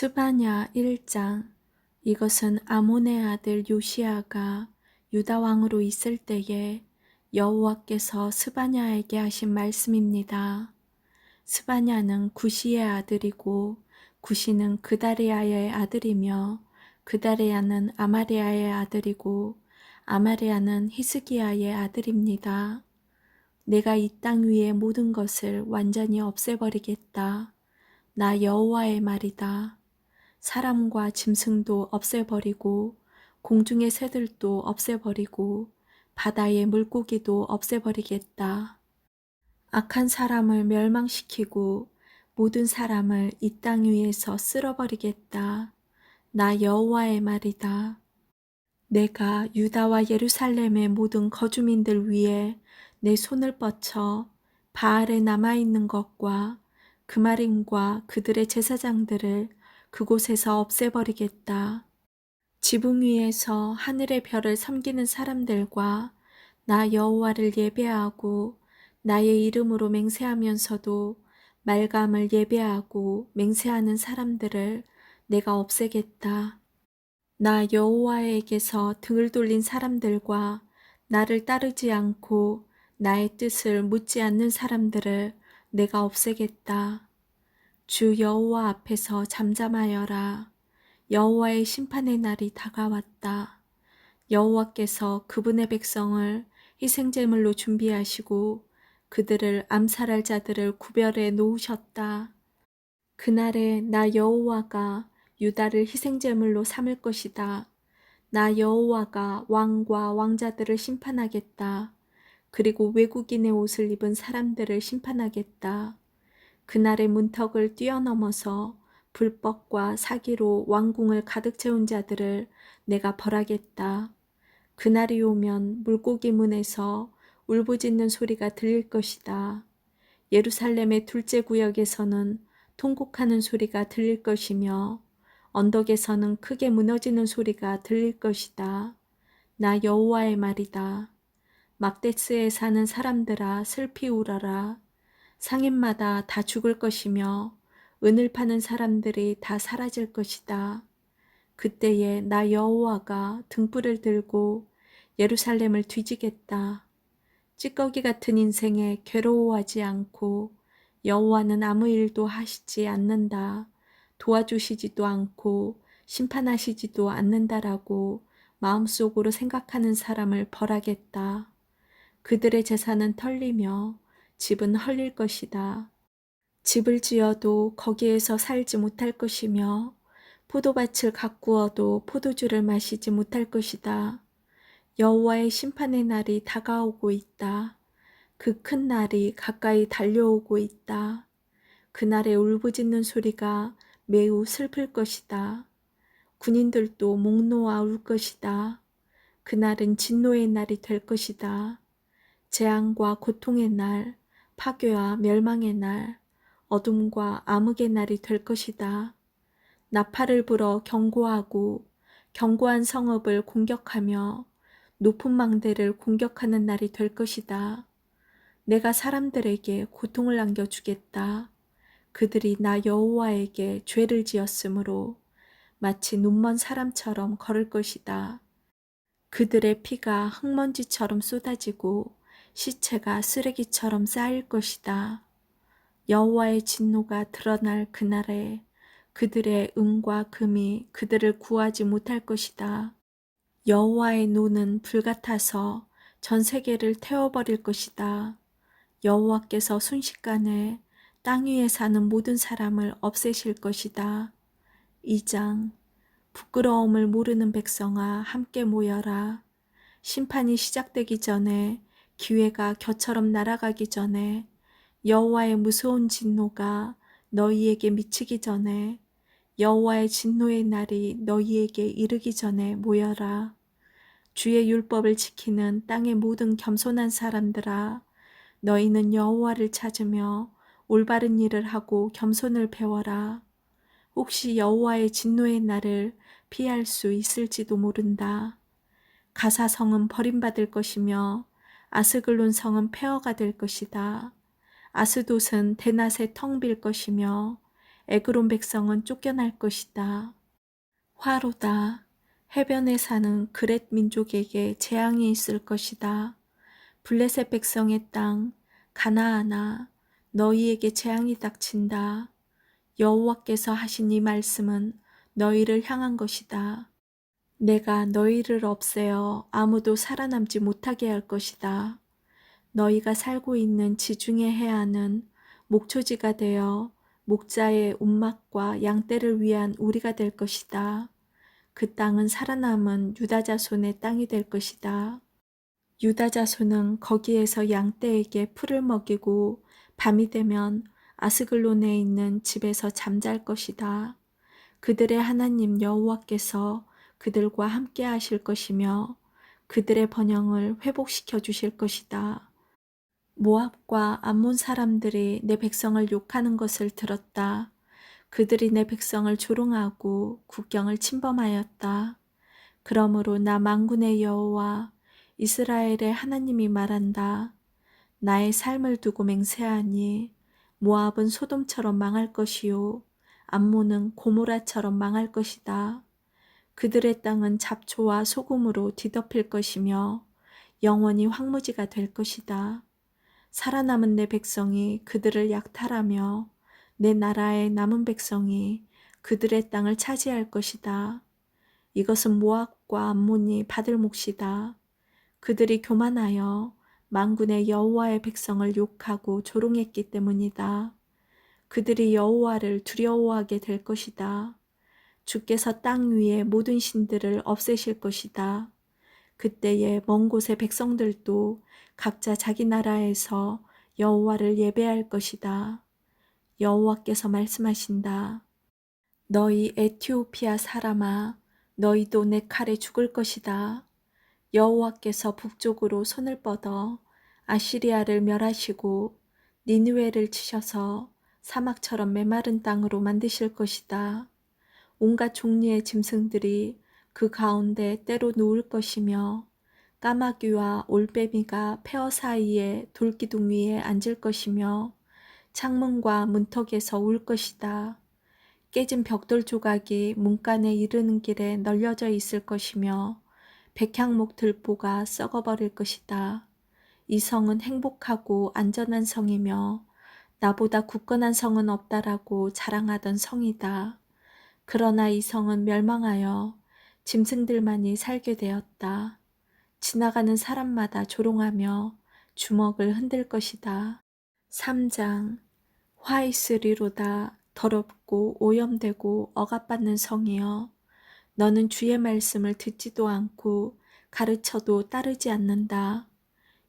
스바냐 1장. 이것은 아몬의 아들 요시야가 유다 왕으로 있을 때에 여호와께서 스바냐에게 하신 말씀입니다. 스바냐는 구시의 아들이고 구시는 그다리아의 아들이며 그다리아는 아마리아의 아들이고 아마리아는 히스기야의 아들입니다. 내가 이 땅 위의 모든 것을 완전히 없애버리겠다. 나 여호와의 말이다. 사람과 짐승도 없애버리고 공중의 새들도 없애버리고 바다의 물고기도 없애버리겠다. 악한 사람을 멸망시키고 모든 사람을 이 땅 위에서 쓸어버리겠다. 나 여호와의 말이다. 내가 유다와 예루살렘의 모든 거주민들 위에 내 손을 뻗쳐 바알에 남아있는 것과 그마림과 그들의 제사장들을 그곳에서 없애버리겠다. 지붕 위에서 하늘의 별을 섬기는 사람들과 나 여호와를 예배하고 나의 이름으로 맹세하면서도 말감을 예배하고 맹세하는 사람들을 내가 없애겠다. 나 여호와에게서 등을 돌린 사람들과 나를 따르지 않고 나의 뜻을 묻지 않는 사람들을 내가 없애겠다. 주 여호와 앞에서 잠잠하여라. 여호와의 심판의 날이 다가왔다. 여호와께서 그분의 백성을 희생제물로 준비하시고 그들을 암살할 자들을 구별해 놓으셨다. 그날에 나 여호와가 유다를 희생제물로 삼을 것이다. 나 여호와가 왕과 왕자들을 심판하겠다. 그리고 외국인의 옷을 입은 사람들을 심판하겠다. 그날의 문턱을 뛰어넘어서 불법과 사기로 왕궁을 가득 채운 자들을 내가 벌하겠다. 그날이 오면 물고기 문에서 울부짖는 소리가 들릴 것이다. 예루살렘의 둘째 구역에서는 통곡하는 소리가 들릴 것이며 언덕에서는 크게 무너지는 소리가 들릴 것이다. 나 여호와의 말이다. 막데스에 사는 사람들아 슬피 울어라. 상인마다 다 죽을 것이며 은을 파는 사람들이 다 사라질 것이다. 그때에 나 여호와가 등불을 들고 예루살렘을 뒤지겠다. 찌꺼기 같은 인생에 괴로워하지 않고 여호와는 아무 일도 하시지 않는다. 도와주시지도 않고 심판하시지도 않는다라고 마음속으로 생각하는 사람을 벌하겠다. 그들의 재산은 털리며 집은 헐릴 것이다. 집을 지어도 거기에서 살지 못할 것이며 포도밭을 가꾸어도 포도주를 마시지 못할 것이다. 여호와의 심판의 날이 다가오고 있다. 그 큰 날이 가까이 달려오고 있다. 그날의 울부짖는 소리가 매우 슬플 것이다. 군인들도 목 놓아 울 것이다. 그날은 진노의 날이 될 것이다. 재앙과 고통의 날, 파괴와 멸망의 날, 어둠과 암흑의 날이 될 것이다. 나팔을 불어 경고하고 견고한 성읍을 공격하며 높은 망대를 공격하는 날이 될 것이다. 내가 사람들에게 고통을 안겨주겠다. 그들이 나 여호와에게 죄를 지었으므로 마치 눈먼 사람처럼 걸을 것이다. 그들의 피가 흙먼지처럼 쏟아지고 시체가 쓰레기처럼 쌓일 것이다. 여호와의 진노가 드러날 그날에 그들의 은과 금이 그들을 구하지 못할 것이다. 여호와의 노는 불같아서 전 세계를 태워버릴 것이다. 여호와께서 순식간에 땅 위에 사는 모든 사람을 없애실 것이다. 2장. 부끄러움을 모르는 백성아 함께 모여라. 심판이 시작되기 전에 기회가 겨처럼 날아가기 전에 여호와의 무서운 진노가 너희에게 미치기 전에 여호와의 진노의 날이 너희에게 이르기 전에 모여라. 주의 율법을 지키는 땅의 모든 겸손한 사람들아 너희는 여호와를 찾으며 올바른 일을 하고 겸손을 배워라. 혹시 여호와의 진노의 날을 피할 수 있을지도 모른다. 가사성은 버림받을 것이며 아스글론 성은 폐허가 될 것이다. 아스돗은 대낮에 텅 빌 것이며 에그론 백성은 쫓겨날 것이다. 화로다. 해변에 사는 그렛 민족에게 재앙이 있을 것이다. 블레셋 백성의 땅 가나안아, 너희에게 재앙이 닥친다. 여호와께서 하신 이 말씀은 너희를 향한 것이다. 내가 너희를 없애어 아무도 살아남지 못하게 할 것이다. 너희가 살고 있는 지중해 해안은 목초지가 되어 목자의 운막과 양떼를 위한 우리가 될 것이다. 그 땅은 살아남은 유다 자손의 땅이 될 것이다. 유다 자손은 거기에서 양떼에게 풀을 먹이고 밤이 되면 아스글론에 있는 집에서 잠잘 것이다. 그들의 하나님 여호와께서 그들과 함께 하실 것이며 그들의 번영을 회복시켜 주실 것이다. 모압과 암몬 사람들이 내 백성을 욕하는 것을 들었다. 그들이 내 백성을 조롱하고 국경을 침범하였다. 그러므로 나 만군의 여호와 이스라엘의 하나님이 말한다. 나의 삶을 두고 맹세하니 모압은 소돔처럼 망할 것이요 암몬은 고모라처럼 망할 것이다. 그들의 땅은 잡초와 소금으로 뒤덮일 것이며 영원히 황무지가 될 것이다. 살아남은 내 백성이 그들을 약탈하며 내 나라의 남은 백성이 그들의 땅을 차지할 것이다. 이것은 모압과 암몬이 받을 몫이다. 그들이 교만하여 만군의 여호와의 백성을 욕하고 조롱했기 때문이다. 그들이 여호와를 두려워하게 될 것이다. 주께서 땅 위의 모든 신들을 없애실 것이다. 그때에 먼 곳의 백성들도 각자 자기 나라에서 여호와를 예배할 것이다. 여호와께서 말씀하신다. 너희 에티오피아 사람아, 너희도 내 칼에 죽을 것이다. 여호와께서 북쪽으로 손을 뻗어 아시리아를 멸하시고 니느웨를 치셔서 사막처럼 메마른 땅으로 만드실 것이다. 온갖 종류의 짐승들이 그 가운데 때로 누울 것이며 까마귀와 올빼미가 폐허 사이에 돌기둥 위에 앉을 것이며 창문과 문턱에서 울 것이다. 깨진 벽돌 조각이 문간에 이르는 길에 널려져 있을 것이며 백향목 들보가 썩어버릴 것이다. 이 성은 행복하고 안전한 성이며 나보다 굳건한 성은 없다라고 자랑하던 성이다. 그러나 이 성은 멸망하여 짐승들만이 살게 되었다. 지나가는 사람마다 조롱하며 주먹을 흔들 것이다. 3장. 화 있으리로다. 더럽고 오염되고 억압받는 성이여, 너는 주의 말씀을 듣지도 않고 가르쳐도 따르지 않는다.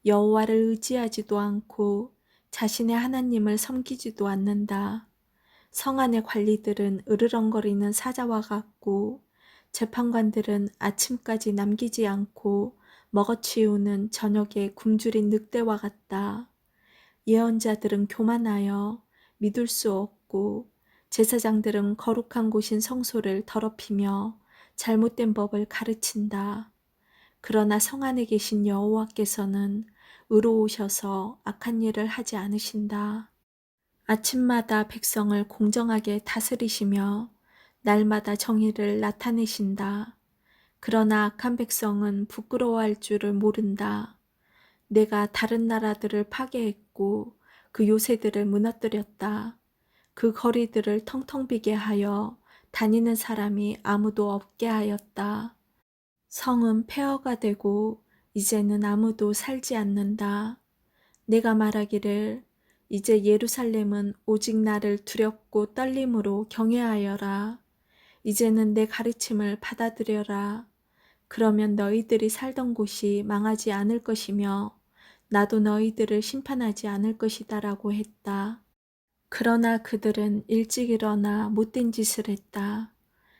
여호와를 의지하지도 않고 자신의 하나님을 섬기지도 않는다. 성 안의 관리들은 으르렁거리는 사자와 같고 재판관들은 아침까지 남기지 않고 먹어치우는 저녁에 굶주린 늑대와 같다. 예언자들은 교만하여 믿을 수 없고 제사장들은 거룩한 곳인 성소를 더럽히며 잘못된 법을 가르친다. 그러나 성 안에 계신 여호와께서는 의로우셔서 악한 일을 하지 않으신다. 아침마다 백성을 공정하게 다스리시며 날마다 정의를 나타내신다. 그러나 악한 백성은 부끄러워할 줄을 모른다. 내가 다른 나라들을 파괴했고 그 요새들을 무너뜨렸다. 그 거리들을 텅텅 비게 하여 다니는 사람이 아무도 없게 하였다. 성은 폐허가 되고 이제는 아무도 살지 않는다. 내가 말하기를 이제 예루살렘은 오직 나를 두렵고 떨림으로 경외하여라. 이제는 내 가르침을 받아들여라. 그러면 너희들이 살던 곳이 망하지 않을 것이며 나도 너희들을 심판하지 않을 것이다라고 했다. 그러나 그들은 일찍 일어나 못된 짓을 했다.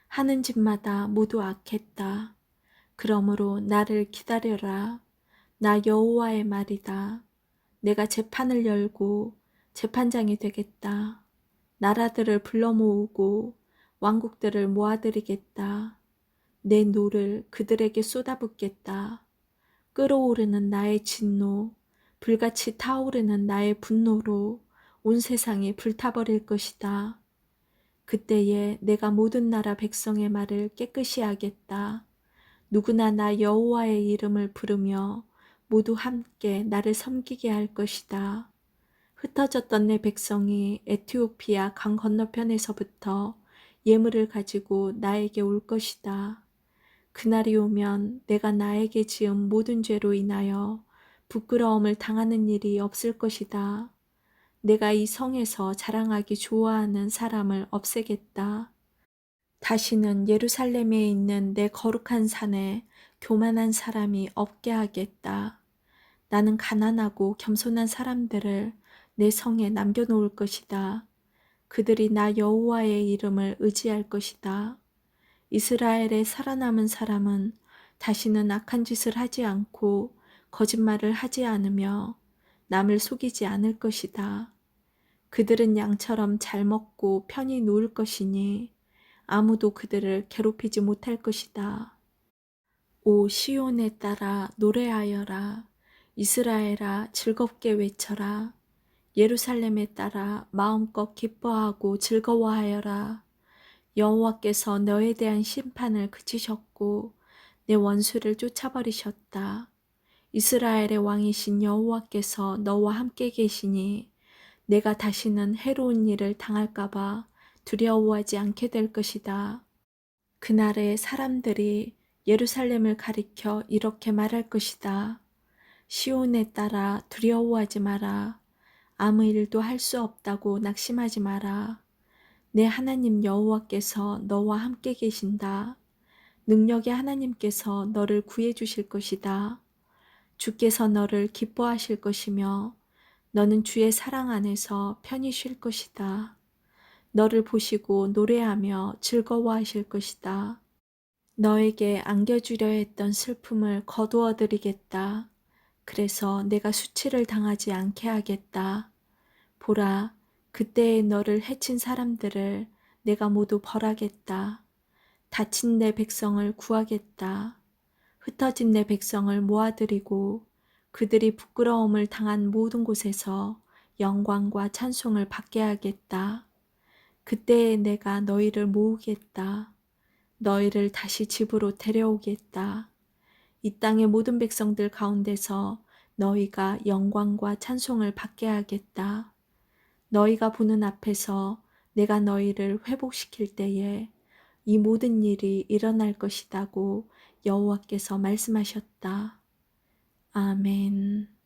하는 짓마다 모두 악했다. 그러므로 나를 기다려라. 나 여호와의 말이다. 내가 재판을 열고 재판장이 되겠다. 나라들을 불러 모으고 왕국들을 모아들이겠다. 내 노를 그들에게 쏟아붓겠다. 끓어오르는 나의 진노, 불같이 타오르는 나의 분노로 온 세상이 불타버릴 것이다. 그때에 내가 모든 나라 백성의 말을 깨끗이 하겠다. 누구나 나 여호와의 이름을 부르며 모두 함께 나를 섬기게 할 것이다. 흩어졌던 내 백성이 에티오피아 강 건너편에서부터 예물을 가지고 나에게 올 것이다. 그날이 오면 내가 나에게 지은 모든 죄로 인하여 부끄러움을 당하는 일이 없을 것이다. 내가 이 성에서 자랑하기 좋아하는 사람을 없애겠다. 다시는 예루살렘에 있는 내 거룩한 산에 교만한 사람이 없게 하겠다. 나는 가난하고 겸손한 사람들을 내 성에 남겨놓을 것이다. 그들이 나 여호와의 이름을 의지할 것이다. 이스라엘에 살아남은 사람은 다시는 악한 짓을 하지 않고 거짓말을 하지 않으며 남을 속이지 않을 것이다. 그들은 양처럼 잘 먹고 편히 누울 것이니 아무도 그들을 괴롭히지 못할 것이다. 오 시온에 따라 노래하여라. 이스라엘아 즐겁게 외쳐라. 예루살렘에 따라 마음껏 기뻐하고 즐거워하여라. 여호와께서 너에 대한 심판을 그치셨고 내 원수를 쫓아버리셨다. 이스라엘의 왕이신 여호와께서 너와 함께 계시니 내가 다시는 해로운 일을 당할까 봐 두려워하지 않게 될 것이다. 그날에 사람들이 예루살렘을 가리켜 이렇게 말할 것이다. 시온에 따라 두려워하지 마라. 아무 일도 할 수 없다고 낙심하지 마라. 내 하나님 여호와께서 너와 함께 계신다. 능력의 하나님께서 너를 구해 주실 것이다. 주께서 너를 기뻐하실 것이며 너는 주의 사랑 안에서 편히 쉴 것이다. 너를 보시고 노래하며 즐거워하실 것이다. 너에게 안겨주려 했던 슬픔을 거두어 드리겠다. 그래서 내가 수치를 당하지 않게 하겠다. 보라, 그때에 너를 해친 사람들을 내가 모두 벌하겠다. 다친 내 백성을 구하겠다. 흩어진 내 백성을 모아들이고 그들이 부끄러움을 당한 모든 곳에서 영광과 찬송을 받게 하겠다. 그때에 내가 너희를 모으겠다. 너희를 다시 집으로 데려오겠다. 이 땅의 모든 백성들 가운데서 너희가 영광과 찬송을 받게 하겠다. 너희가 보는 앞에서 내가 너희를 회복시킬 때에 이 모든 일이 일어날 것이라고 여호와께서 말씀하셨다. 아멘.